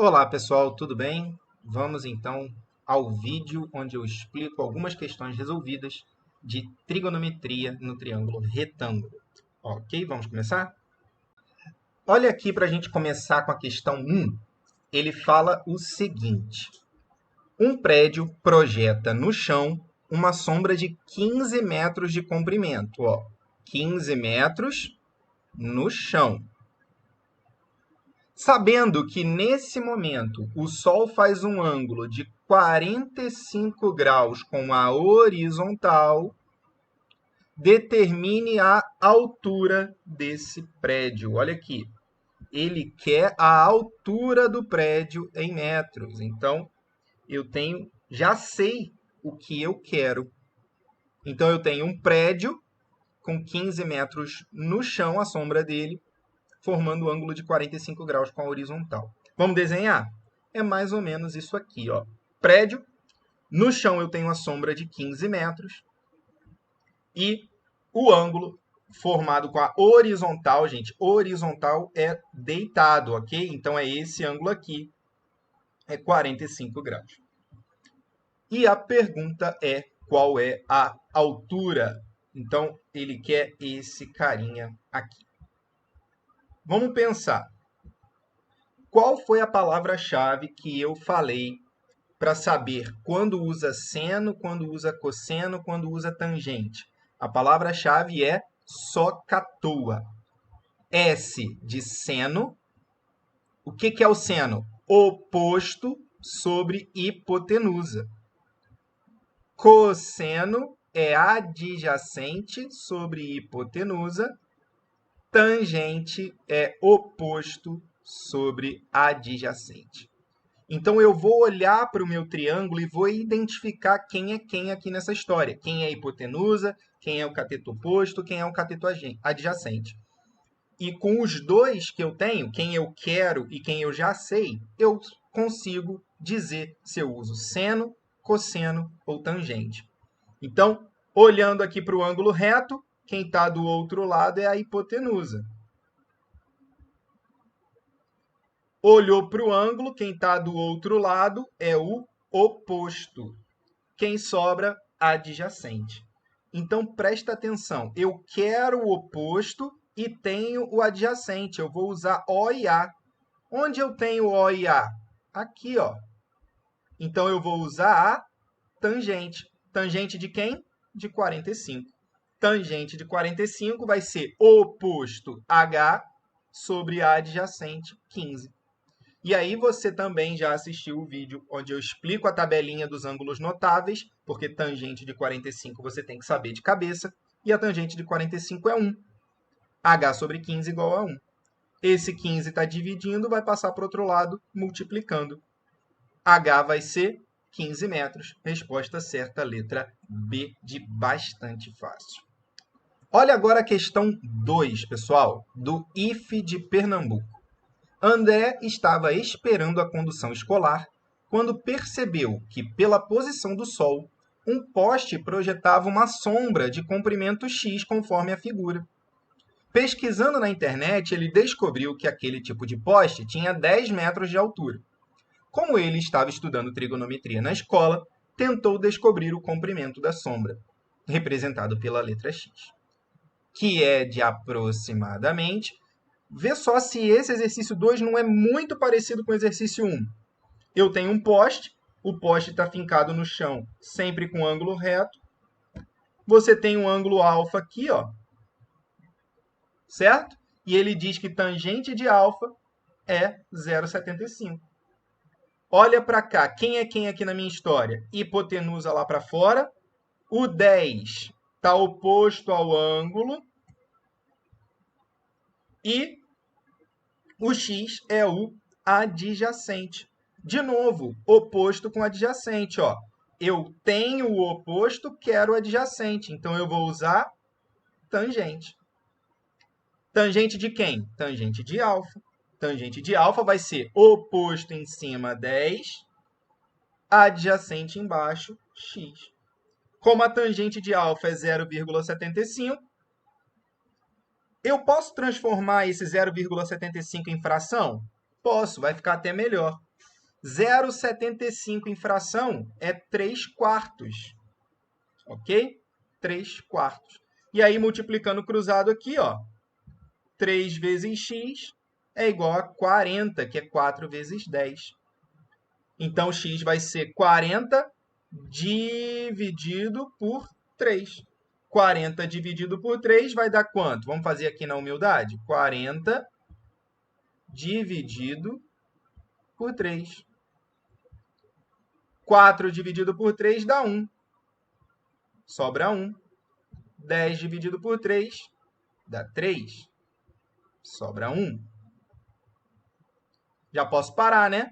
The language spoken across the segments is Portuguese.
Olá pessoal, tudo bem? Vamos então ao vídeo onde eu explico algumas questões resolvidas de trigonometria no triângulo retângulo. Ok, vamos começar? Olha aqui para a gente começar com a questão 1. Ele fala o seguinte: um prédio projeta no chão uma sombra de 15 metros de comprimento. 15 metros no chão. Sabendo que, nesse momento, o Sol faz um ângulo de 45 graus com a horizontal, determine a altura desse prédio. Olha aqui, ele quer a altura do prédio em metros. Então, já sei o que eu quero. Então, eu tenho um prédio com 15 metros no chão, a sombra dele, formando um ângulo de 45 graus com a horizontal. Vamos desenhar? É mais ou menos isso aqui, ó. Prédio, no chão eu tenho a sombra de 15 metros e o ângulo formado com a horizontal, gente, horizontal é deitado, ok? Então é esse ângulo aqui, é 45 graus. E a pergunta é, qual é a altura? Então ele quer esse carinha aqui. Vamos pensar. Qual foi a palavra-chave que eu falei para saber quando usa seno, quando usa cosseno, quando usa tangente? A palavra-chave é SOHCAHTOA. S de seno. O que é o seno? Oposto sobre hipotenusa. Cosseno é adjacente sobre hipotenusa. Tangente é oposto sobre adjacente. Então, eu vou olhar para o meu triângulo e vou identificar quem é quem aqui nessa história. Quem é a hipotenusa, quem é o cateto oposto, quem é o cateto adjacente. E com os dois que eu tenho, quem eu quero e quem eu já sei, eu consigo dizer se eu uso seno, cosseno ou tangente. Então, olhando aqui para o ângulo reto, quem está do outro lado é a hipotenusa. Olhou para o ângulo, quem está do outro lado é o oposto. Quem sobra, adjacente. Então, presta atenção. Eu quero o oposto e tenho o adjacente. Eu vou usar O e A. Onde eu tenho O e A? Aqui, ó. Então, eu vou usar a tangente. Tangente de quem? De 45. Tangente de 45 vai ser oposto H sobre adjacente 15. E aí você também já assistiu o vídeo onde eu explico a tabelinha dos ângulos notáveis, porque tangente de 45 você tem que saber de cabeça, e a tangente de 45 é 1. H sobre 15 igual a 1. Esse 15 está dividindo, vai passar para o outro lado, multiplicando. H vai ser 15 metros. Resposta certa, letra B, de bastante fácil. Olha agora a questão 2, pessoal, do IF de Pernambuco. André estava esperando a condução escolar quando percebeu que, pela posição do Sol, um poste projetava uma sombra de comprimento x conforme a figura. Pesquisando na internet, ele descobriu que aquele tipo de poste tinha 10 metros de altura. Como ele estava estudando trigonometria na escola, tentou descobrir o comprimento da sombra, representado pela letra x, que é de aproximadamente. Vê só se esse exercício 2 não é muito parecido com o exercício 1. Eu tenho um poste, o poste está fincado no chão, sempre com ângulo reto. Você tem um ângulo alfa aqui, ó, certo? E ele diz que tangente de alfa é 0,75. Olha para cá, quem é quem aqui na minha história? Hipotenusa lá para fora. O 10 está oposto ao ângulo. E o x é o adjacente. De novo, oposto com adjacente. Ó. Eu tenho o oposto, quero o adjacente. Então, eu vou usar tangente. Tangente de quem? Tangente de alfa. Tangente de alfa vai ser oposto em cima 10, adjacente embaixo x. Como a tangente de alfa é 0,75, eu posso transformar esse 0,75 em fração? Posso, vai ficar até melhor. 0,75 em fração é 3/4. Ok? 3/4. E aí, multiplicando cruzado aqui, ó, 3 vezes x é igual a 40, que é 4 vezes 10. Então, x vai ser 40 dividido por 3. 40 dividido por 3 vai dar quanto? Vamos fazer aqui na humildade? 40 dividido por 3. 4 dividido por 3 dá 1. Sobra 1. 10 dividido por 3 dá 3. Sobra 1. Já posso parar, né?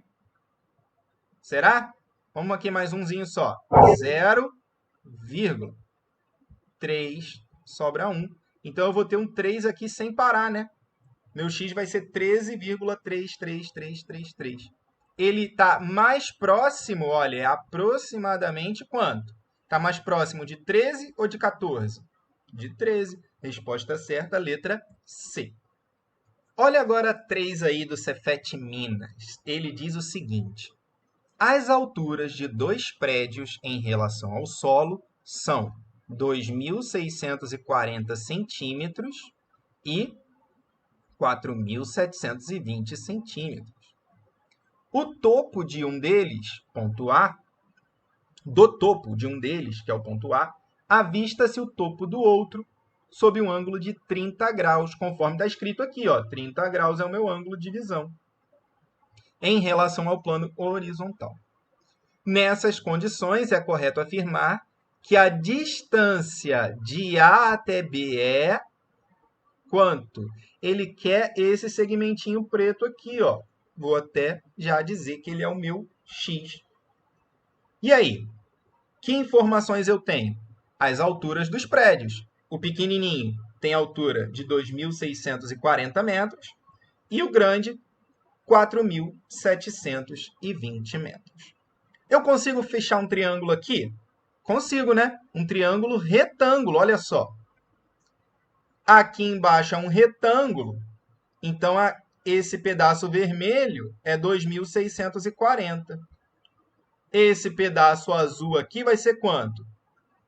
Será? Vamos aqui mais umzinho só. 0,3 sobra 1. Então, eu vou ter um 3 aqui sem parar, né? Meu x vai ser 13,33333. Ele está mais próximo, olha, é aproximadamente quanto? Está mais próximo de 13 ou de 14? De 13. Resposta certa, letra C. Olha agora 3 aí do Cefet Minas. Ele diz o seguinte: as alturas de dois prédios em relação ao solo são 2.640 centímetros e 4.720 centímetros. O topo de um deles, ponto A, do topo de um deles, que é o ponto A, avista-se o topo do outro sob um ângulo de 30 graus, conforme está escrito aqui, ó, 30 graus é o meu ângulo de visão, em relação ao plano horizontal. Nessas condições, é correto afirmar que a distância de A até B é quanto? Ele quer esse segmentinho preto aqui, ó. Vou até já dizer que ele é o meu x. E aí? Que informações eu tenho? As alturas dos prédios. O pequenininho tem altura de 2.640 metros e o grande, 4.720 metros. Eu consigo fechar um triângulo aqui? Consigo, né? Um triângulo retângulo, olha só. Aqui embaixo é um retângulo, então esse pedaço vermelho é 2.640. Esse pedaço azul aqui vai ser quanto?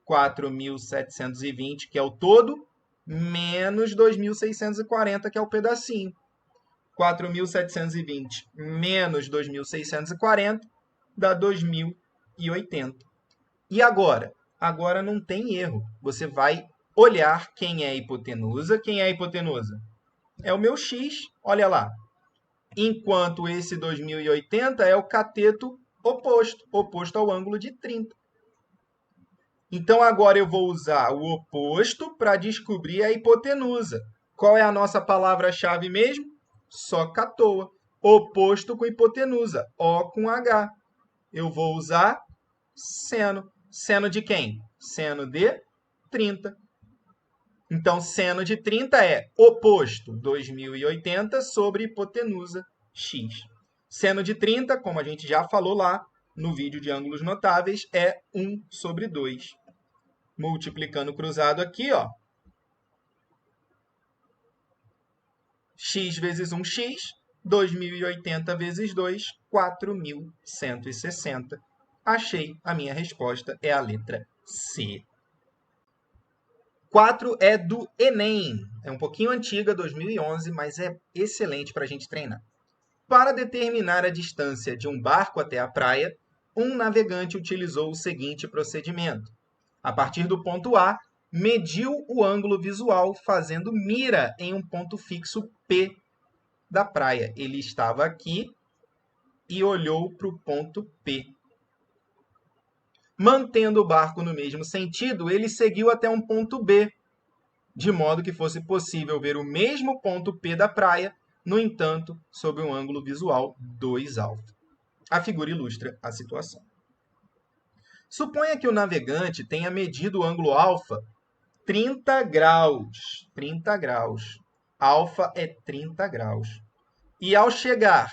4.720, que é o todo, menos 2.640, que é o pedacinho. 4.720 menos 2.640 dá 2.080. E agora? Agora não tem erro. Você vai olhar quem é a hipotenusa. Quem é a hipotenusa? É o meu x, olha lá. Enquanto esse 2.080 é o cateto oposto ao ângulo de 30. Então, agora eu vou usar o oposto para descobrir a hipotenusa. Qual é a nossa palavra-chave mesmo? Socatoa. Oposto com hipotenusa. O com H. Eu vou usar seno. Seno de quem? Seno de 30. Então, seno de 30 é oposto 2.080 sobre hipotenusa x. Seno de 30, como a gente já falou lá no vídeo de ângulos notáveis, é 1 sobre 2. Multiplicando cruzado aqui, ó. X vezes 1x, 2.080 vezes 2, 4.160. Achei, a minha resposta é a letra C. 4 é do Enem. É um pouquinho antiga, 2011, mas é excelente para a gente treinar. Para determinar a distância de um barco até a praia, um navegante utilizou o seguinte procedimento. A partir do ponto A, mediu o ângulo visual fazendo mira em um ponto fixo P da praia. Ele estava aqui e olhou para o ponto P. Mantendo o barco no mesmo sentido, ele seguiu até um ponto B, de modo que fosse possível ver o mesmo ponto P da praia, no entanto, sob um ângulo visual 2α. A figura ilustra a situação. Suponha que o navegante tenha medido o ângulo alfa 30 graus. 30 graus. Alfa é 30 graus. E ao chegar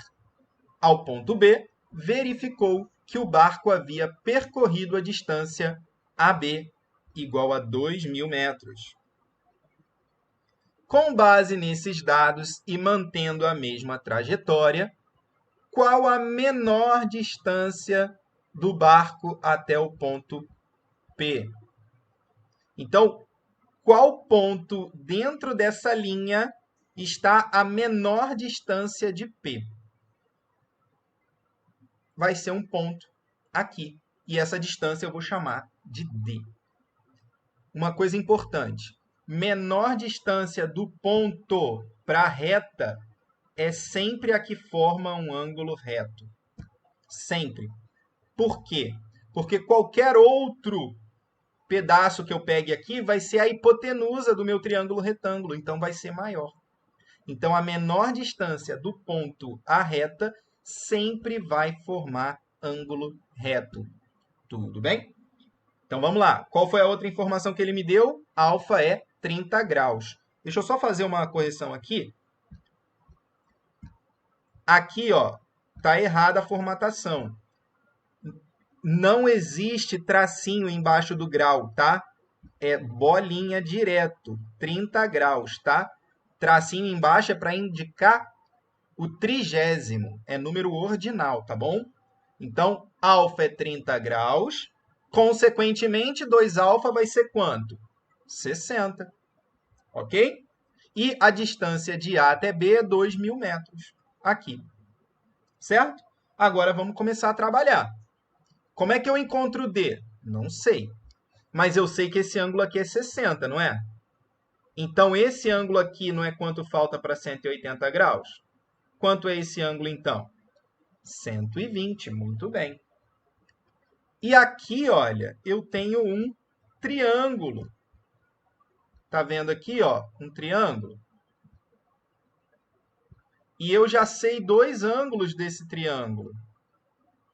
ao ponto B, verificou que o barco havia percorrido a distância AB, igual a 2.000 metros. Com base nesses dados e mantendo a mesma trajetória, qual a menor distância do barco até o ponto P? Então, qual ponto dentro dessa linha está a menor distância de P? Vai ser um ponto aqui. E essa distância eu vou chamar de D. Uma coisa importante: menor distância do ponto para a reta é sempre a que forma um ângulo reto. Sempre. Por quê? Porque qualquer outro pedaço que eu pegue aqui vai ser a hipotenusa do meu triângulo retângulo, então vai ser maior. Então, a menor distância do ponto à reta sempre vai formar ângulo reto. Tudo bem? Então, vamos lá. Qual foi a outra informação que ele me deu? Alfa é 30 graus. Deixa eu só fazer uma correção aqui. Aqui, ó, tá errada a formatação. Não existe tracinho embaixo do grau, tá? É bolinha direto, 30 graus, tá? Tracinho embaixo é para indicar o 30º, é número ordinal, tá bom? Então, alfa é 30 graus, consequentemente, 2α vai ser quanto? 60, ok? E a distância de A até B é 2.000 metros, aqui, certo? Agora, vamos começar a trabalhar. Como é que eu encontro D? Não sei. Mas eu sei que esse ângulo aqui é 60, não é? Então, esse ângulo aqui não é quanto falta para 180 graus? Quanto é esse ângulo, então? 120, muito bem. E aqui, olha, eu tenho um triângulo. Tá vendo aqui, ó, um triângulo? E eu já sei dois ângulos desse triângulo.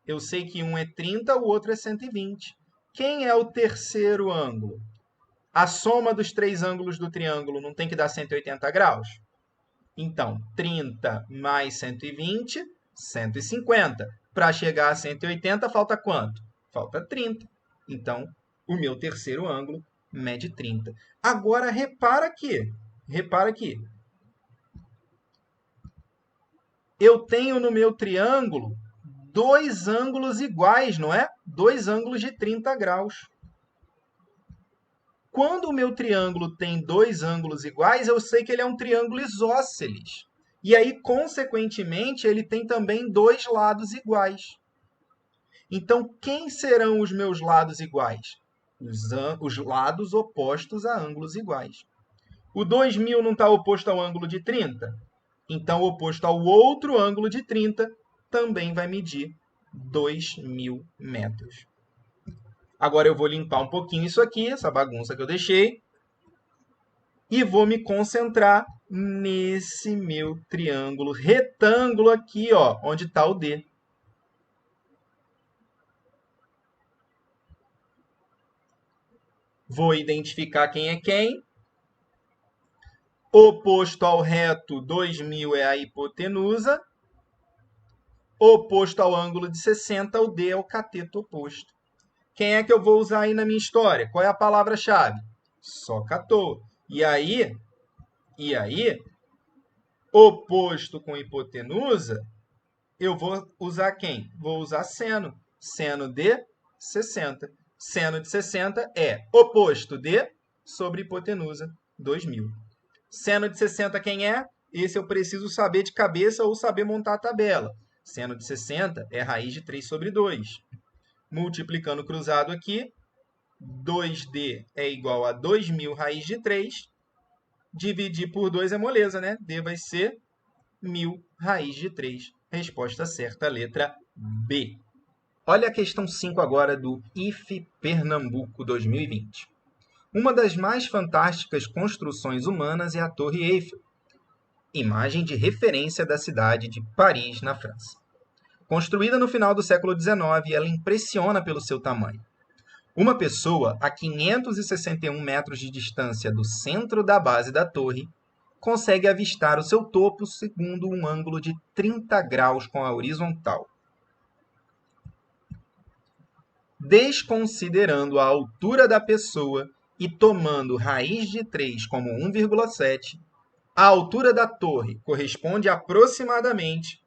Eu sei que um é 30, o outro é 120. Quem é o terceiro ângulo? A soma dos três ângulos do triângulo não tem que dar 180 graus? Então, 30 mais 120, 150. Para chegar a 180, falta quanto? Falta 30. Então, o meu terceiro ângulo mede 30. Agora, repara aqui. Repara aqui. Eu tenho no meu triângulo dois ângulos iguais, não é? Dois ângulos de 30 graus. Quando o meu triângulo tem dois ângulos iguais, eu sei que ele é um triângulo isósceles. E aí, consequentemente, ele tem também dois lados iguais. Então, quem serão os meus lados iguais? Os lados opostos a ângulos iguais. O 2.000 não está oposto ao ângulo de 30? Então, oposto ao outro ângulo de 30, também vai medir 2.000 metros. Agora eu vou limpar um pouquinho isso aqui, essa bagunça que eu deixei, e vou me concentrar nesse meu triângulo retângulo aqui, ó, onde está o D. Vou identificar quem é quem. Oposto ao reto, 2.000 é a hipotenusa. Oposto ao ângulo de 60, o D é o cateto oposto. Quem é que eu vou usar aí na minha história? Qual é a palavra-chave? Sócato. E aí, oposto com hipotenusa, eu vou usar quem? Vou usar seno. Seno de 60. Seno de 60 é oposto de sobre hipotenusa, 2.000. Seno de 60 quem é? Esse eu preciso saber de cabeça ou saber montar a tabela. Seno de 60 é raiz de 3 sobre 2. Multiplicando cruzado aqui, 2D é igual a 2.000 raiz de 3. Dividir por 2 é moleza, né? D vai ser 1.000 raiz de 3. Resposta certa, letra B. Olha a questão 5 agora do IF Pernambuco 2020. Uma das mais fantásticas construções humanas é a Torre Eiffel, imagem de referência da cidade de Paris, na França. Construída no final do século XIX, ela impressiona pelo seu tamanho. Uma pessoa a 561 metros de distância do centro da base da torre consegue avistar o seu topo segundo um ângulo de 30 graus com a horizontal. Desconsiderando a altura da pessoa e tomando raiz de 3 como 1,7, a altura da torre corresponde aproximadamente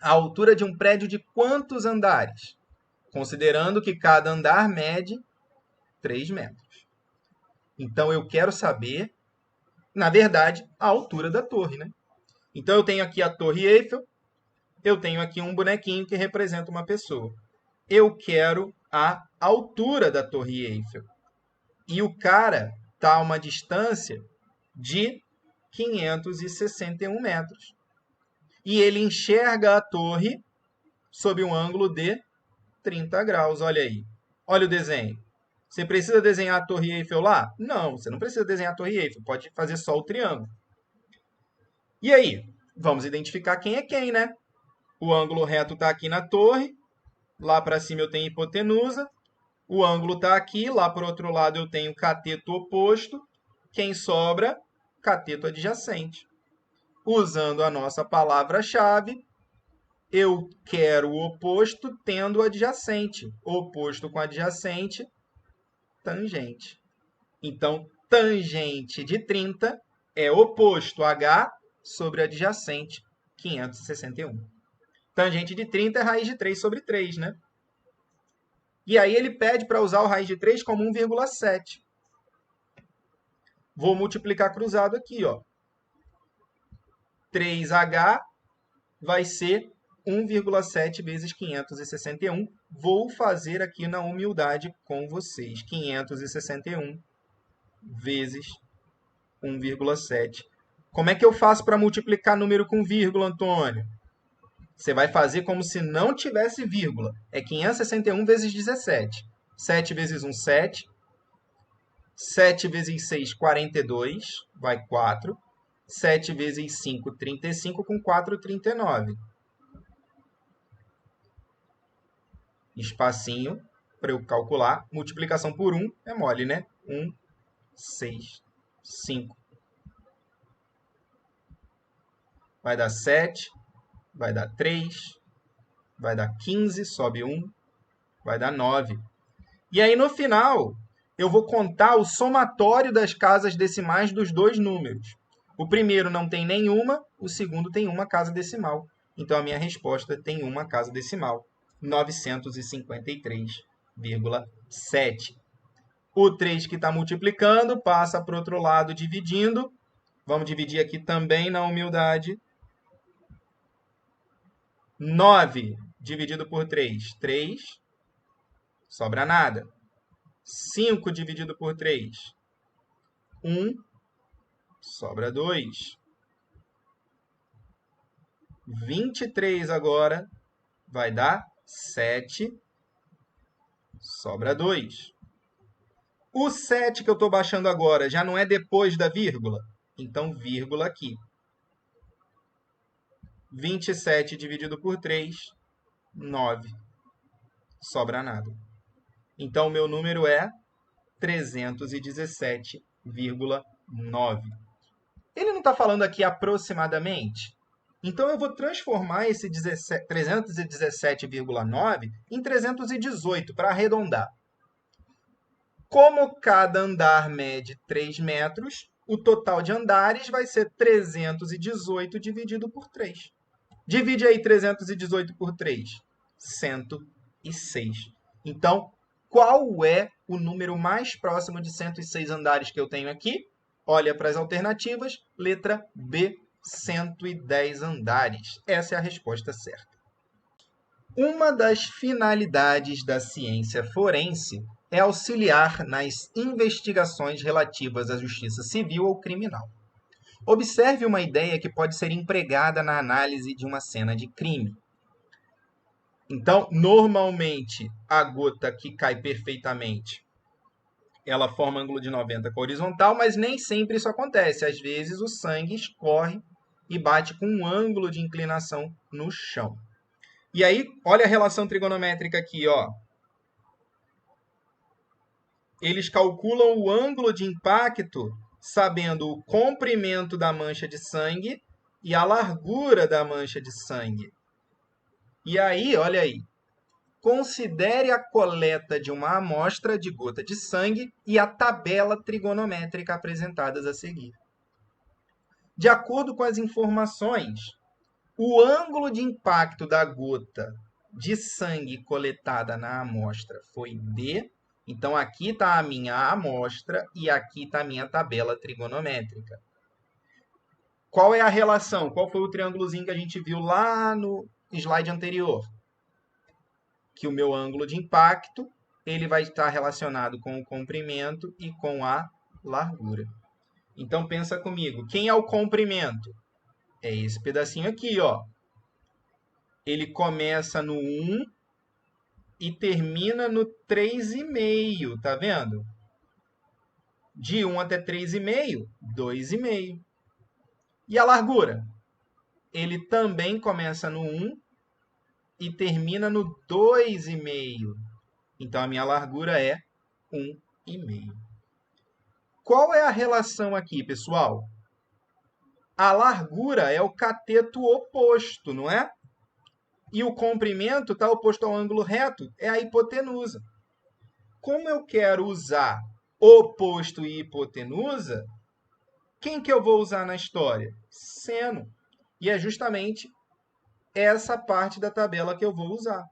a altura de um prédio de quantos andares? Considerando que cada andar mede 3 metros. Então, eu quero saber, na verdade, a altura da torre, né? Então, eu tenho aqui a Torre Eiffel, eu tenho aqui um bonequinho que representa uma pessoa. Eu quero a altura da Torre Eiffel. E o cara está a uma distância de 561 metros. E ele enxerga a torre sob um ângulo de 30 graus. Olha aí. Olha o desenho. Você precisa desenhar a Torre Eiffel lá? Não, você não precisa desenhar a Torre Eiffel. Pode fazer só o triângulo. E aí? Vamos identificar quem é quem, né? O ângulo reto está aqui na torre. Lá para cima eu tenho hipotenusa. O ângulo está aqui. Lá para o outro lado eu tenho cateto oposto. Quem sobra? Cateto adjacente. Usando a nossa palavra-chave, eu quero o oposto tendo adjacente. Oposto com adjacente, tangente. Então, tangente de 30 é oposto H sobre adjacente, 561. Tangente de 30 é raiz de 3 sobre 3, né? E aí ele pede para usar o raiz de 3 como 1,7. Vou multiplicar cruzado aqui, ó. 3H vai ser 1,7 vezes 561. Vou fazer aqui na humildade com vocês. 561 vezes 1,7. Como é que eu faço para multiplicar número com vírgula, Antônio? Você vai fazer como se não tivesse vírgula. É 561 vezes 17. 7 vezes 1, 7. 7 vezes 6, 42. Vai 4. 7 vezes 5, 35. Com 4, 39. Espacinho para eu calcular. Multiplicação por 1 é mole, né? 1, 6, 5. Vai dar 7. Vai dar 3. Vai dar 15. Sobe 1. Vai dar 9. E aí, no final, eu vou contar o somatório das casas decimais dos dois números. O primeiro não tem nenhuma, o segundo tem uma casa decimal. Então, a minha resposta tem uma casa decimal. 953,7. O 3 que está multiplicando passa para o outro lado dividindo. Vamos dividir aqui também na humildade. 9 dividido por 3, 3. Sobra nada. 5 dividido por 3, 1. Sobra 2. 23 agora vai dar 7. Sobra 2. O 7 que eu estou baixando agora já não é depois da vírgula? Então, vírgula aqui. 27 dividido por 3, 9. Sobra nada. Então, o meu número é 317,9. Ele não está falando aqui aproximadamente? Então, eu vou transformar esse 317,9 em 318, para arredondar. Como cada andar mede 3 metros, o total de andares vai ser 318 dividido por 3. Divide aí 318 por 3. 106. Então, qual é o número mais próximo de 106 andares que eu tenho aqui? Olha para as alternativas. Letra B, 110 andares. Essa é a resposta certa. Uma das finalidades da ciência forense é auxiliar nas investigações relativas à justiça civil ou criminal. Observe uma ideia que pode ser empregada na análise de uma cena de crime. Então, normalmente, a gota que cai perfeitamente, ela forma ângulo de 90 com a horizontal, mas nem sempre isso acontece. Às vezes, o sangue escorre e bate com um ângulo de inclinação no chão. E aí, olha a relação trigonométrica aqui, ó. Eles calculam o ângulo de impacto sabendo o comprimento da mancha de sangue e a largura da mancha de sangue. E aí, olha aí, considere a coleta de uma amostra de gota de sangue e a tabela trigonométrica apresentadas a seguir. De acordo com as informações O ângulo de impacto da gota de sangue coletada na amostra foi D. Então, aqui está a minha amostra e aqui está a minha tabela trigonométrica. Qual é a relação? Qual foi o triângulozinho que a gente viu lá no slide anterior? Que o meu ângulo de impacto ele vai estar relacionado com o comprimento e com a largura. Então, pensa comigo. Quem é o comprimento? É esse pedacinho aqui, ó. Ele começa no 1 e termina no 3,5, tá vendo? De 1 até 3,5, 2,5. E a largura? Ele também começa no 1 e termina no 2,5. Então, a minha largura é 1,5. Qual é a relação aqui, pessoal? A largura é o cateto oposto, não é? E o comprimento está oposto ao ângulo reto, é a hipotenusa. Como eu quero usar oposto e hipotenusa, quem que eu vou usar na história? Seno. E é justamente essa parte da tabela que eu vou usar.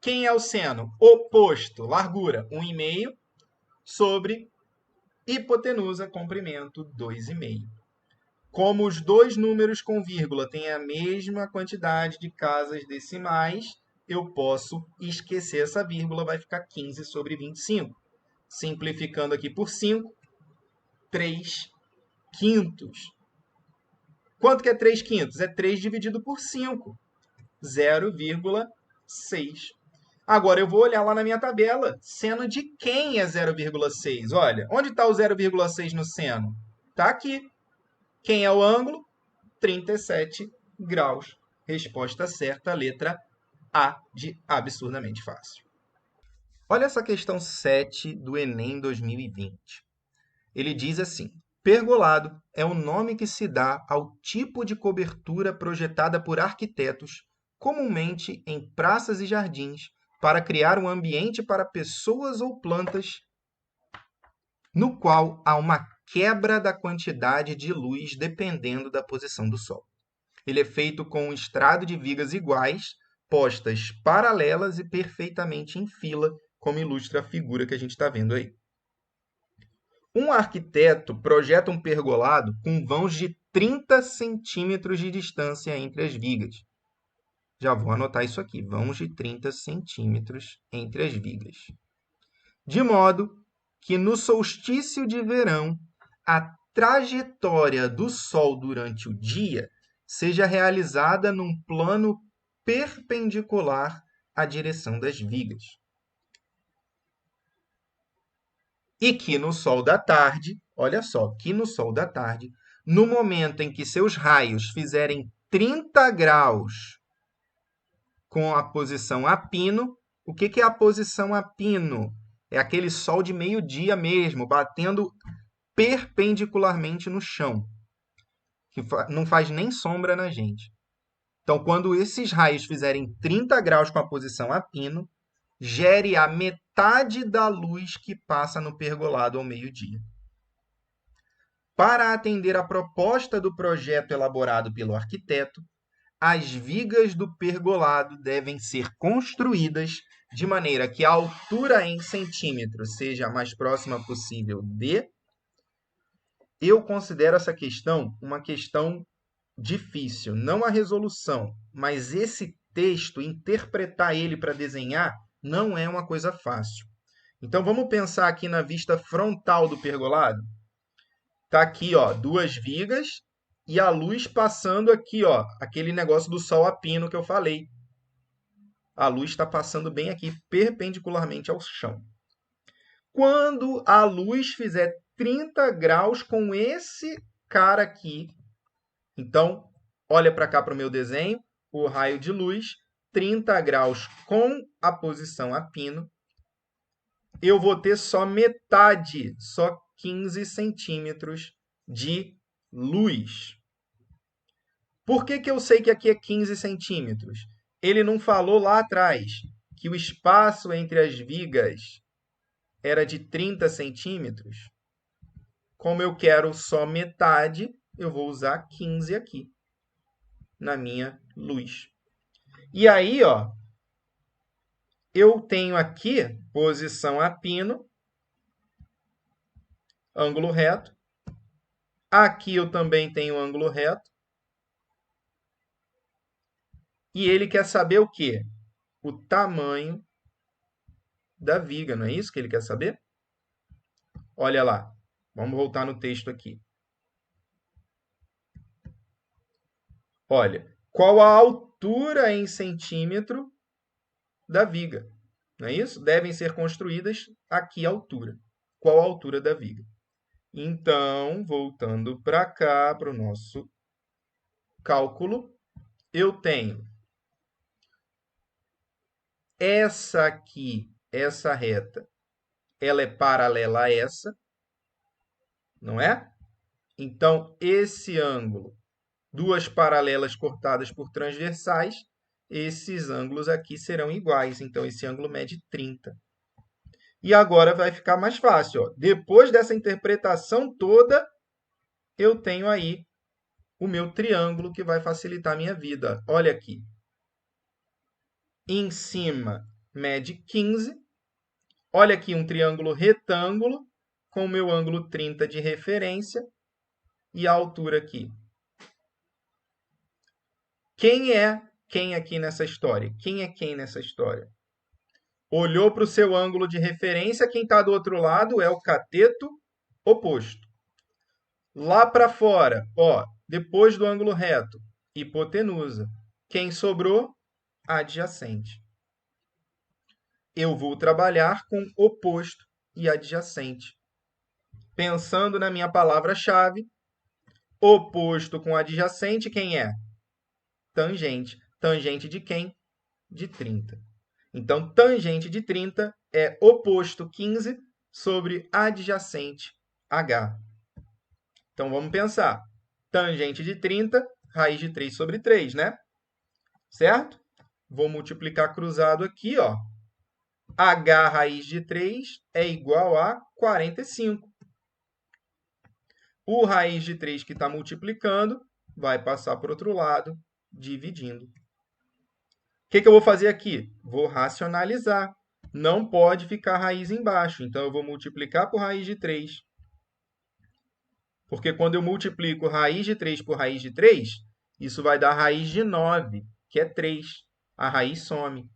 Quem é o seno? Oposto, largura, 1,5 sobre hipotenusa, comprimento, 2,5. Como os dois números com vírgula têm a mesma quantidade de casas decimais, eu posso esquecer essa vírgula, vai ficar 15 sobre 25. Simplificando aqui por 5, 3 quintos. Quanto que é 3 quintos? É 3 dividido por 5, 0,6. Agora, eu vou olhar lá na minha tabela, seno de quem é 0,6? Olha, onde está o 0,6 no seno? Está aqui. Quem é o ângulo? 37 graus. Resposta certa, letra A, de absurdamente fácil. Olha essa questão 7 do Enem 2020. Ele diz assim: pergolado é o nome que se dá ao tipo de cobertura projetada por arquitetos, comumente em praças e jardins, para criar um ambiente para pessoas ou plantas, no qual há uma quebra da quantidade de luz dependendo da posição do sol. Ele é feito com um estrado de vigas iguais, postas paralelas e perfeitamente em fila, como ilustra a figura que a gente está vendo aí. Um arquiteto projeta um pergolado com vãos de 30 centímetros de distância entre as vigas. Já vou anotar isso aqui, vãos de 30 centímetros entre as vigas. De modo que no solstício de verão, a trajetória do Sol durante o dia seja realizada num plano perpendicular à direção das vigas. E que no sol da tarde, olha só, que no sol da tarde, no momento em que seus raios fizerem 30 graus com a posição a pino, o que é a posição a pino? É aquele sol de meio-dia mesmo, batendo perpendicularmente no chão, que não faz nem sombra na gente. Então, quando esses raios fizerem 30 graus com a posição a pino, gere a metade da luz que passa no pergolado ao meio-dia. Para atender à proposta do projeto elaborado pelo arquiteto, as vigas do pergolado devem ser construídas de maneira que a altura em centímetros seja a mais próxima possível de. Eu considero essa questão uma questão difícil, não a resolução, mas esse texto, interpretar ele para desenhar, não é uma coisa fácil. Então, vamos pensar aqui na vista frontal do pergolado. Está aqui, ó, duas vigas e a luz passando aqui, ó, aquele negócio do sol a pino que eu falei. A luz está passando bem aqui, perpendicularmente ao chão. Quando a luz fizer 30 graus com esse cara aqui, então, olha para cá para o meu desenho, o raio de luz, 30 graus com a posição a pino, eu vou ter só metade, só 15 centímetros de luz. Por que eu sei que aqui é 15 centímetros? Ele não falou lá atrás que o espaço entre as vigas era de 30 centímetros? Como eu quero só metade, eu vou usar 15 aqui. na minha luz. E aí, ó, eu tenho aqui posição a pino, ângulo reto. Aqui eu também tenho ângulo reto. E ele quer saber o quê? O tamanho da viga, não é isso que ele quer saber? Olha lá, vamos voltar no texto aqui. Olha, qual a altura em centímetro da viga? Não é isso? Devem ser construídas aqui a altura. Qual a altura da viga? Então, voltando para cá, para o nosso cálculo, eu tenho essa aqui, essa reta, ela é paralela a essa, não é? Então, esse ângulo, duas paralelas cortadas por transversais, esses ângulos aqui serão iguais. Então, esse ângulo mede 30. E agora vai ficar mais fácil. Ó. Depois dessa interpretação toda, eu tenho aí o meu triângulo que vai facilitar a minha vida. Olha aqui. Em cima, mede 15. Olha aqui um triângulo retângulo com o meu ângulo 30 de referência e a altura aqui. Quem é quem aqui nessa história? Quem é quem nessa história? Olhou para o seu ângulo de referência, quem está do outro lado é o cateto oposto. Lá para fora, ó, depois do ângulo reto, hipotenusa. Quem sobrou? Adjacente. Eu vou trabalhar com oposto e adjacente. Pensando na minha palavra-chave, oposto com adjacente, quem é? Tangente. Tangente de quem? De 30. Então, tangente de 30 é oposto 15 sobre adjacente h. Então, vamos pensar. Tangente de 30, raiz de 3 sobre 3, né? Certo? Vou multiplicar cruzado aqui, ó. H raiz de 3 é igual a 45. O raiz de 3 que está multiplicando vai passar para o outro lado, dividindo. O que eu vou fazer aqui? Vou racionalizar. Não pode ficar raiz embaixo. Então, eu vou multiplicar por raiz de 3. Porque quando eu multiplico raiz de 3 por raiz de 3, isso vai dar raiz de 9, que é 3. A raiz some.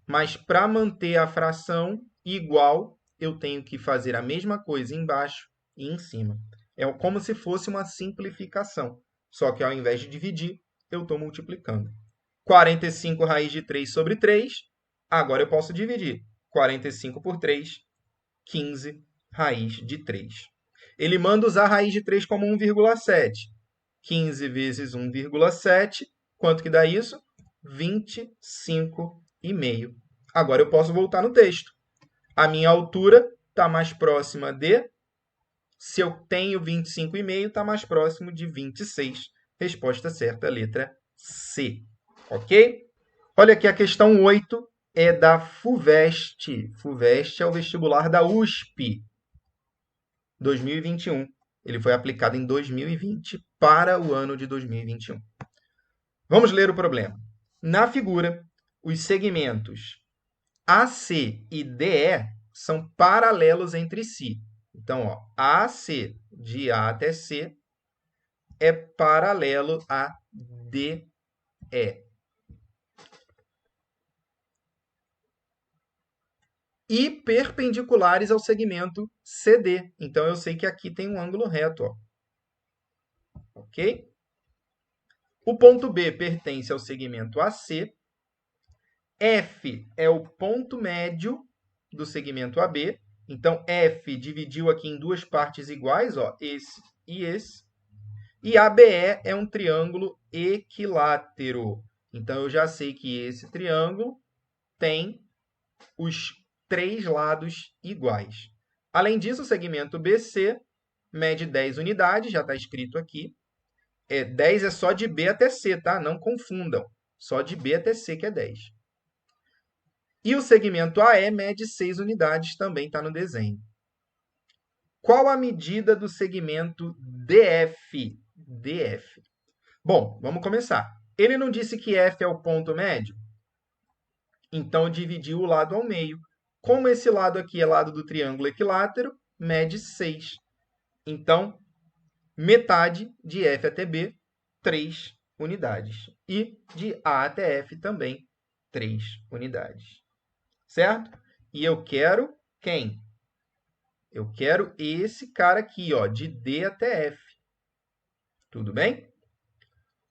Mas para manter a fração igual, eu tenho que fazer a mesma coisa embaixo e em cima. É como se fosse uma simplificação. Só que ao invés de dividir, eu estou multiplicando. 45 raiz de 3 sobre 3. Agora eu posso dividir. 45 por 3, 15 raiz de 3. Ele manda usar a raiz de 3 como 1,7. 15 vezes 1,7. Quanto que dá isso? 25,5. Agora eu posso voltar no texto. A minha altura está mais próxima de... Se eu tenho 25,5, está mais próximo de 26. Resposta certa, letra C. Ok? Olha aqui a questão 8 é da FUVEST. FUVEST é o vestibular da USP 2021. Ele foi aplicado em 2020 para o ano de 2021. Vamos ler o problema. Na figura, os segmentos AC e DE são paralelos entre si. Então, ó, AC de A até C é paralelo a DE. E perpendiculares ao segmento CD. Então, eu sei que aqui tem um ângulo reto. Ó. Ok? O ponto B pertence ao segmento AC. F é o ponto médio do segmento AB. Então, F dividiu aqui em duas partes iguais, ó, esse e esse. E ABE é um triângulo equilátero. Então, eu já sei que esse triângulo tem os três lados iguais. Além disso, o segmento BC mede 10 unidades, já está escrito aqui. 10 é só de B até C, tá? Não confundam. Só de B até C que é 10. E o segmento AE mede 6 unidades, também está no desenho. Qual a medida do segmento DF? DF. Bom, vamos começar. Ele não disse que F é o ponto médio? Então, dividiu o lado ao meio. Como esse lado aqui é lado do triângulo equilátero, mede 6. Então, metade de F até B, 3 unidades. E de A até F também, 3 unidades. Certo? E eu quero quem? Eu quero esse cara aqui, ó, de D até F. Tudo bem?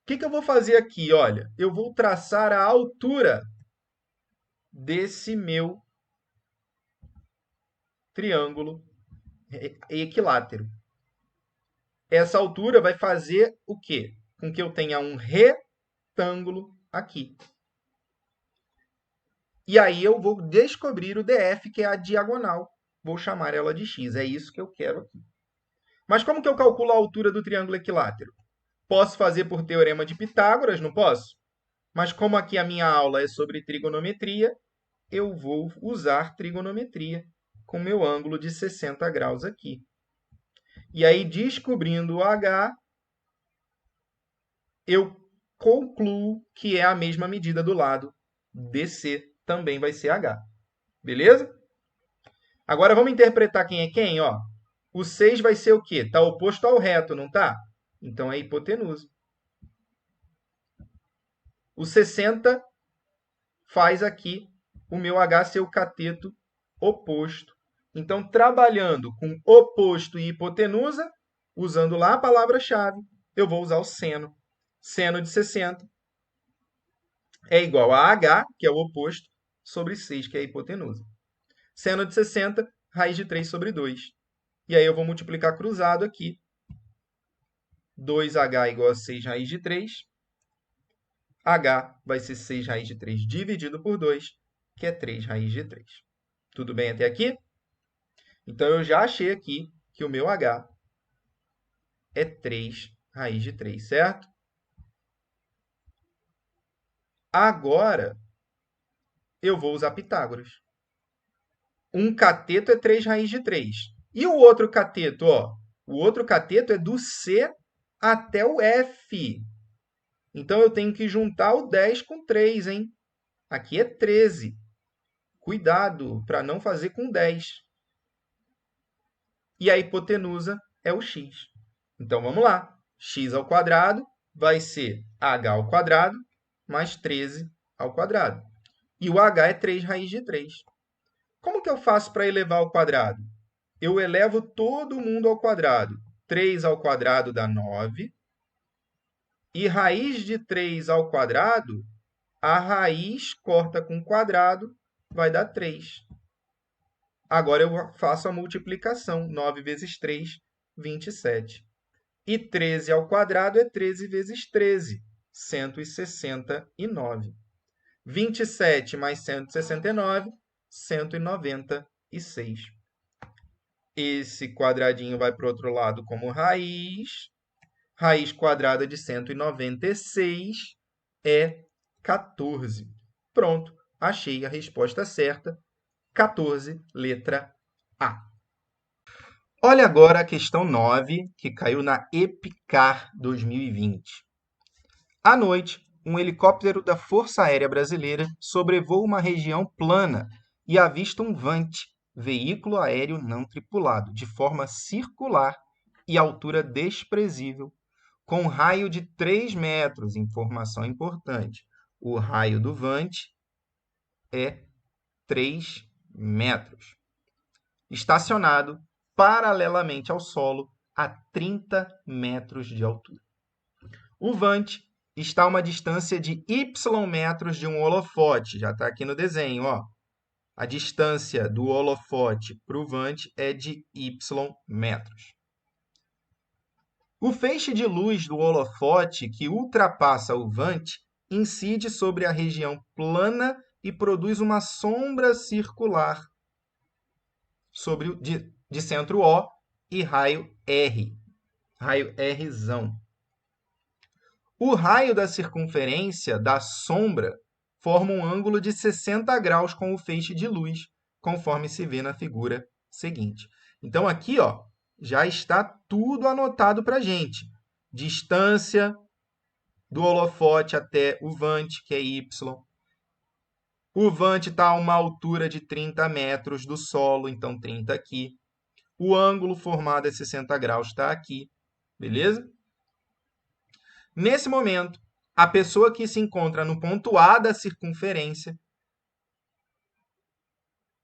O que eu vou fazer aqui? Olha, eu vou traçar a altura desse meu triângulo equilátero. Essa altura vai fazer o quê? Com que eu tenha um retângulo aqui. E aí eu vou descobrir o DF, que é a diagonal. Vou chamar ela de x. É isso que eu quero aqui. Mas como que eu calculo a altura do triângulo equilátero? Posso fazer por teorema de Pitágoras, não posso? Mas como aqui a minha aula é sobre trigonometria, eu vou usar trigonometria com meu ângulo de 60 graus aqui. E aí, descobrindo o h, eu concluo que é a mesma medida do lado DC, também vai ser h. Beleza? Agora, vamos interpretar quem é quem? Ó, o 6 vai ser o quê? Está oposto ao reto, não está? Então, é hipotenusa. O 60 faz aqui o meu h ser o cateto oposto. Então, trabalhando com oposto e hipotenusa, usando lá a palavra-chave, eu vou usar o seno. Seno de 60 é igual a h, que é o oposto, sobre 6, que é a hipotenusa. Seno de 60, raiz de 3 sobre 2. E aí eu vou multiplicar cruzado aqui. 2h igual a 6 raiz de 3. H vai ser 6 raiz de 3 dividido por 2, que é 3 raiz de 3. Tudo bem até aqui? Então, eu já achei aqui que o meu h é 3 raiz de 3, certo? Agora, eu vou usar Pitágoras. Um cateto é 3 raiz de 3. E o outro cateto? Ó, o outro cateto é do C até o F. Então, eu tenho que juntar o 10 com 3, hein? Aqui é 13. Cuidado para não fazer com 10. E a hipotenusa é o x. Então, vamos lá. X ao quadrado vai ser h ao quadrado mais 13 ao quadrado. E o h é 3 raiz de 3. Como que eu faço para elevar ao quadrado? Eu elevo todo mundo ao quadrado. 3 ao quadrado dá 9. E raiz de 3 ao quadrado, a raiz corta com quadrado, vai dar 3. Agora eu faço a multiplicação. 9 vezes 3, 27. E 13 ao quadrado é 13 vezes 13, 169. 27 mais 169, 196. Esse quadradinho vai para o outro lado como raiz. Raiz quadrada de 196 é 14. Pronto, achei a resposta certa. 14, letra A. Olha agora a questão 9, que caiu na EPICAR 2020. À noite, um helicóptero da Força Aérea Brasileira sobrevoa uma região plana e avista um VANT, veículo aéreo não tripulado, de forma circular e altura desprezível, com um raio de 3 metros. Informação importante. O raio do VANT é 3 metros. Estacionado paralelamente ao solo a 30 metros de altura. O VANT está a uma distância de y metros de um holofote. Já está aqui no desenho, ó. A distância do holofote para o VANT é de y metros. O feixe de luz do holofote que ultrapassa o VANT incide sobre a região plana e produz uma sombra circular sobre de centro O e raio R. Raio Rzão. O raio da circunferência da sombra forma um ângulo de 60 graus com o feixe de luz, conforme se vê na figura seguinte. Então, aqui, ó, já está tudo anotado para a gente. Distância, do holofote até o vante, que é y. O vante está a uma altura de 30 metros do solo, então 30 aqui. O ângulo formado é 60 graus, está aqui. Beleza? Nesse momento, a pessoa que se encontra no ponto A da circunferência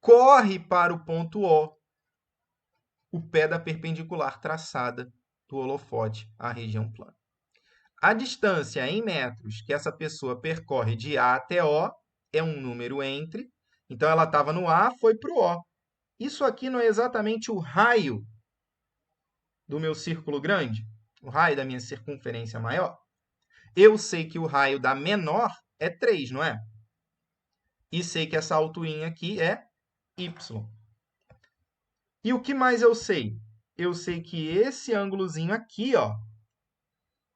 corre para o ponto O, o pé da perpendicular traçada do holofote à região plana. A distância em metros que essa pessoa percorre de A até O é um número entre. Então, ela estava no A, foi para o O. Isso aqui não é exatamente o raio do meu círculo grande? O raio da minha circunferência maior? Eu sei que o raio da menor é 3, não é? E sei que essa alturinha aqui é y. E o que mais eu sei? Eu sei que esse ângulozinho aqui, ó,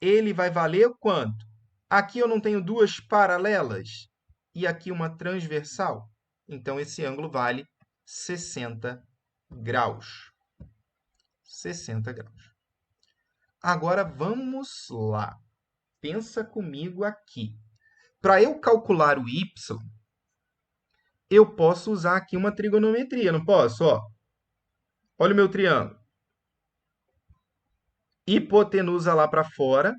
ele vai valer quanto? Aqui eu não tenho duas paralelas e aqui uma transversal. Então, esse ângulo vale 60 graus. 60 graus. Agora, vamos lá. Pensa comigo aqui. Para eu calcular o y, eu posso usar aqui uma trigonometria, não posso? Ó, olha o meu triângulo. Hipotenusa lá para fora.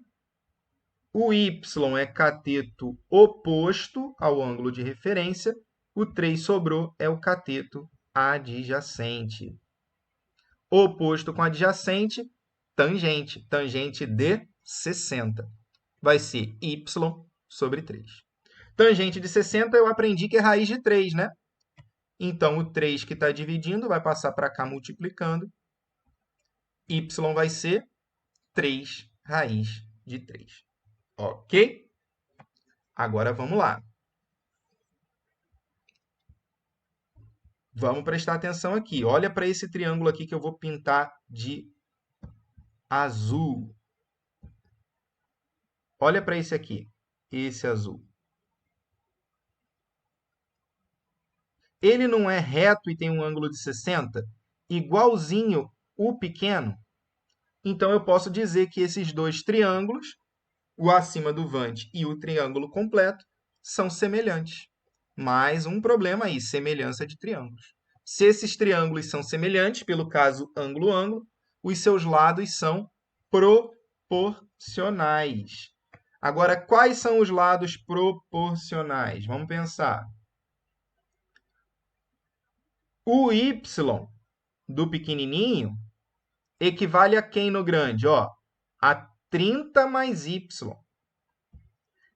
O y é cateto oposto ao ângulo de referência. O 3 sobrou é o cateto adjacente. Oposto com adjacente, tangente. Tangente de 60. Vai ser y sobre 3. Tangente de 60 eu aprendi que é raiz de 3, né? Então, o 3 que está dividindo vai passar para cá multiplicando. Y vai ser 3 raiz de 3. Ok? Agora, vamos lá. Vamos prestar atenção aqui. Olha para esse triângulo aqui que eu vou pintar de azul. Olha para esse aqui, esse azul. Ele não é reto e tem um ângulo de 60? Igualzinho o pequeno? Então, eu posso dizer que esses dois triângulos, o acima do vante e o triângulo completo, são semelhantes. Mais um problema aí, semelhança de triângulos. Se esses triângulos são semelhantes, pelo caso ângulo-ângulo, os seus lados são proporcionais. Agora, quais são os lados proporcionais? Vamos pensar. O y do pequenininho equivale a quem no grande? Ó, a 30 mais y.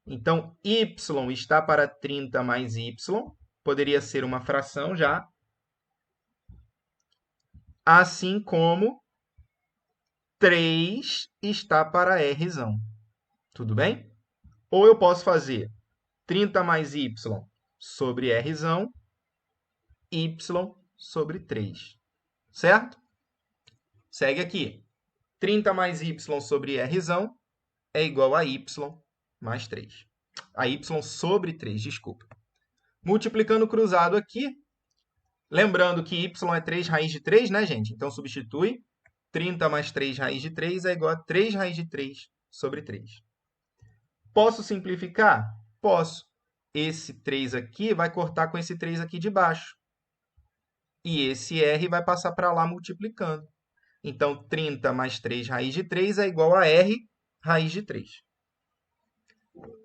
Então, y está para 30 mais y. Poderia ser uma fração já. Assim como 3 está para r. Tudo bem? Ou eu posso fazer 30 mais y sobre r, y sobre 3. Certo? Segue aqui. 30 mais y sobre r é igual a y mais 3. A y sobre 3, desculpa. Multiplicando cruzado aqui, lembrando que y é 3 raiz de 3, né, gente? Então, substitui. 30 mais 3 raiz de 3 é igual a 3 raiz de 3 sobre 3. Posso simplificar? Posso. Esse 3 aqui vai cortar com esse 3 aqui de baixo. E esse r vai passar para lá multiplicando. Então, 30 mais 3 raiz de 3 é igual a r raiz de 3.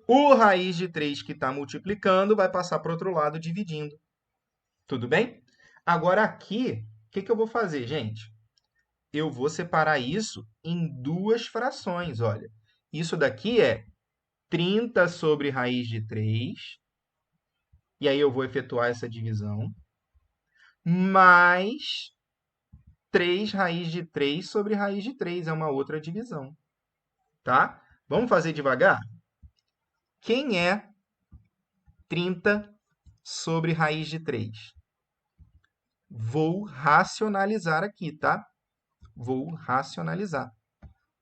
O raiz de 3 que está multiplicando vai passar para o outro lado dividindo. Tudo bem? Agora, aqui, o que eu vou fazer, gente? Eu vou separar isso em duas frações. Olha, isso daqui é 30 sobre raiz de 3. E aí eu vou efetuar essa divisão. Mais 3 raiz de 3 sobre raiz de 3. É uma outra divisão. Tá? Vamos fazer devagar? Quem é 30 sobre raiz de 3? Vou racionalizar aqui, tá? Vou racionalizar.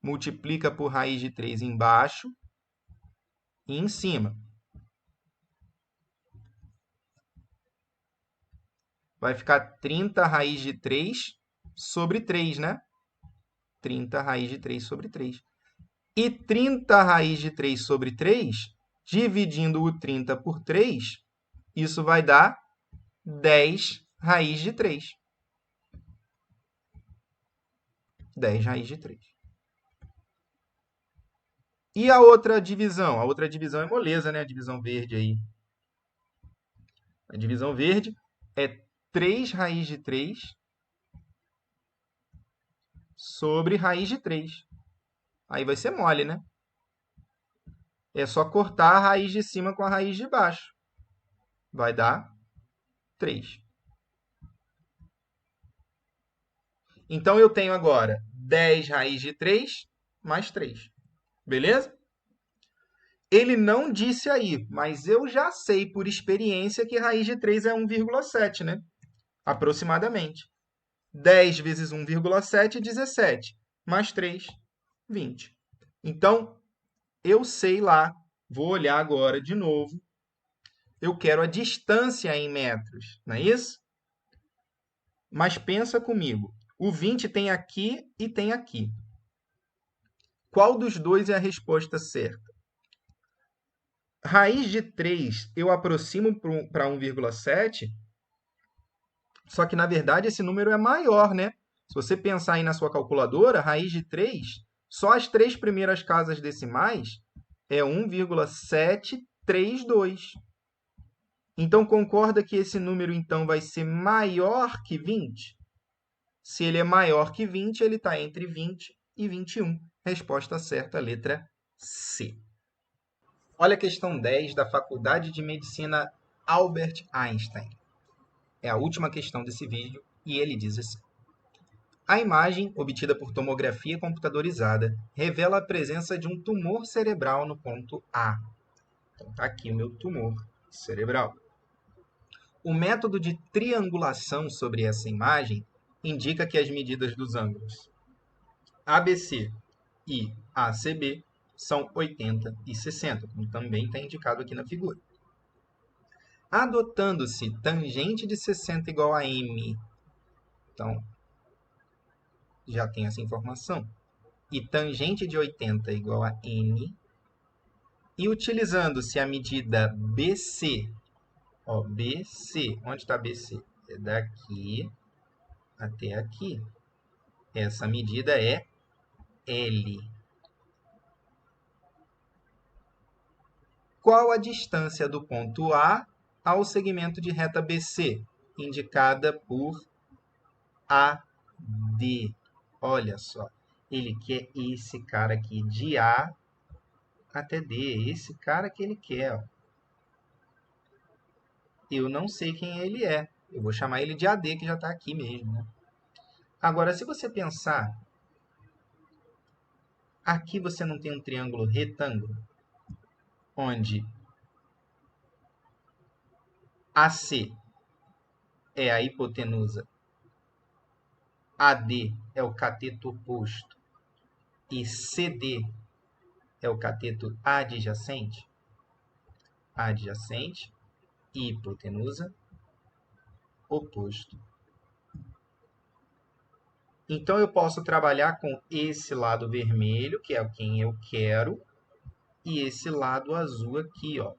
Multiplica por raiz de 3 embaixo e em cima. Vai ficar 30 raiz de 3 sobre 3, né? 30 raiz de 3 sobre 3. E 30 raiz de 3 sobre 3, dividindo o 30 por 3, isso vai dar 10 raiz de 3. 10 raiz de 3. E a outra divisão? A outra divisão é moleza, né? A divisão verde aí. A divisão verde é 3 raiz de 3 sobre raiz de 3. Aí vai ser mole, né? É só cortar a raiz de cima com a raiz de baixo. Vai dar 3. Então, eu tenho agora 10 raiz de 3 mais 3. Beleza? Ele não disse aí, mas eu já sei por experiência que raiz de 3 é 1,7, né? Aproximadamente. 10 vezes 1,7, 17. Mais 3, 20. Então, eu sei lá, vou olhar agora de novo. Eu quero a distância em metros, não é isso? Mas pensa comigo. O 20 tem aqui e tem aqui. Qual dos dois é a resposta certa? Raiz de 3 eu aproximo para 1,7, só que, na verdade, esse número é maior, né? Se você pensar aí na sua calculadora, raiz de 3, só as 3 primeiras casas decimais é 1,732. Então, concorda que esse número, então, vai ser maior que 20? Se ele é maior que 20, ele está entre 20 e 21. Resposta certa, letra C. Olha a questão 10 da Faculdade de Medicina Albert Einstein. É a última questão desse vídeo e ele diz assim: a imagem, obtida por tomografia computadorizada, revela a presença de um tumor cerebral no ponto A. Então, está aqui o meu tumor cerebral. O método de triangulação sobre essa imagem indica que as medidas dos ângulos ABC e ACB são 80 e 60, como também está indicado aqui na figura. Adotando-se tangente de 60 igual a m, então já tem essa informação, e tangente de 80 igual a n, e utilizando-se a medida BC, ó, BC, onde está BC? É daqui até aqui. Essa medida é L. Qual a distância do ponto A ao segmento de reta BC, indicada por AD? Olha só, ele quer esse cara aqui, de A até D. Esse cara que ele quer. Ó. Eu não sei quem ele é. Eu vou chamar ele de AD, que já está aqui mesmo. Né? Agora, se você pensar, aqui você não tem um triângulo retângulo, onde AC é a hipotenusa, AD é o cateto oposto e CD é o cateto adjacente. Adjacente, hipotenusa, oposto. Então, eu posso trabalhar com esse lado vermelho, que é quem eu quero, e esse lado azul aqui, ó.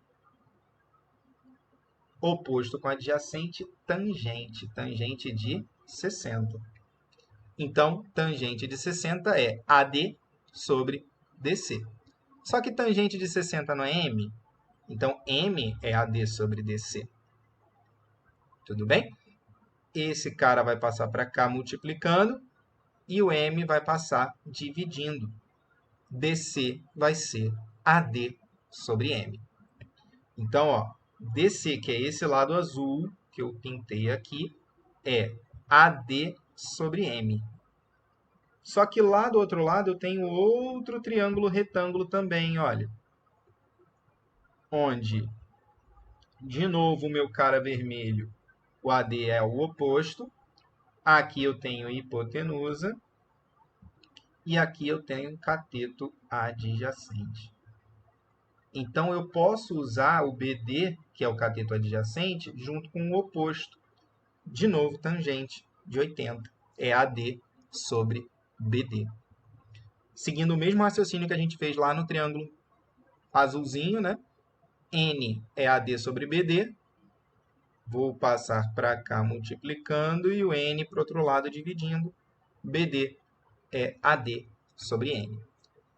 Oposto com adjacente, tangente. Tangente de 60. Então, tangente de 60 é AD sobre DC. Só que tangente de 60 não é M? Então, M é AD sobre DC. Tudo bem? Esse cara vai passar para cá multiplicando e o M vai passar dividindo. DC vai ser AD sobre M. Então, ó, DC, que é esse lado azul que eu pintei aqui, é AD sobre M. Só que lá do outro lado eu tenho outro triângulo retângulo também, olha. Onde, de novo, o meu cara vermelho, o AD é o oposto. Aqui eu tenho hipotenusa. E aqui eu tenho cateto adjacente. Então, eu posso usar o BD, que é o cateto adjacente, junto com o oposto. De novo, tangente de 80. É AD sobre BD. seguindo o mesmo raciocínio que a gente fez lá no triângulo azulzinho, né? N é AD sobre BD. Vou passar para cá multiplicando e o N para o outro lado dividindo. BD é AD sobre N.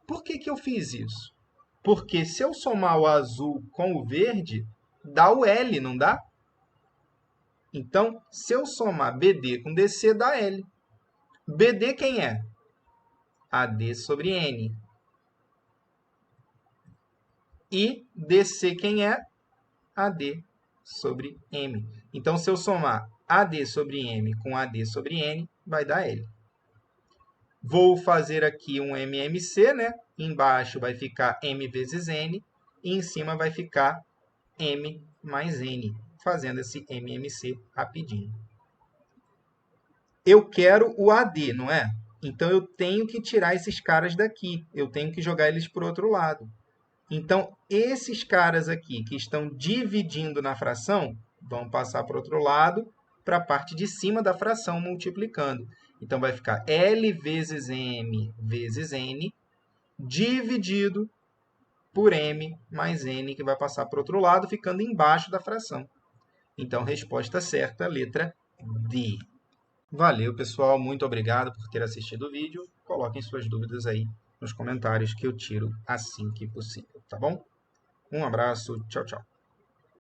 Por que eu fiz isso? Porque se eu somar o azul com o verde, dá o L, não dá? Então, se eu somar BD com DC, dá L. BD quem é? AD sobre N. E DC quem é? AD sobre M. Então, se eu somar AD sobre M com AD sobre N, vai dar L. Vou fazer aqui um MMC, né? Embaixo vai ficar M vezes N e em cima vai ficar M mais N, fazendo esse MMC rapidinho. Eu quero o AD, não é? Então, eu tenho que tirar esses caras daqui. Eu tenho que jogar eles para o outro lado. Então, esses caras aqui que estão dividindo na fração, vão passar para o outro lado, para a parte de cima da fração, multiplicando. Então, vai ficar L vezes M vezes N, dividido por M mais N, que vai passar para o outro lado, ficando embaixo da fração. Então, resposta certa, letra D. Valeu, pessoal. Muito obrigado por ter assistido o vídeo. Coloquem suas dúvidas aí nos comentários que eu tiro assim que possível, tá bom? Um abraço. Tchau, tchau.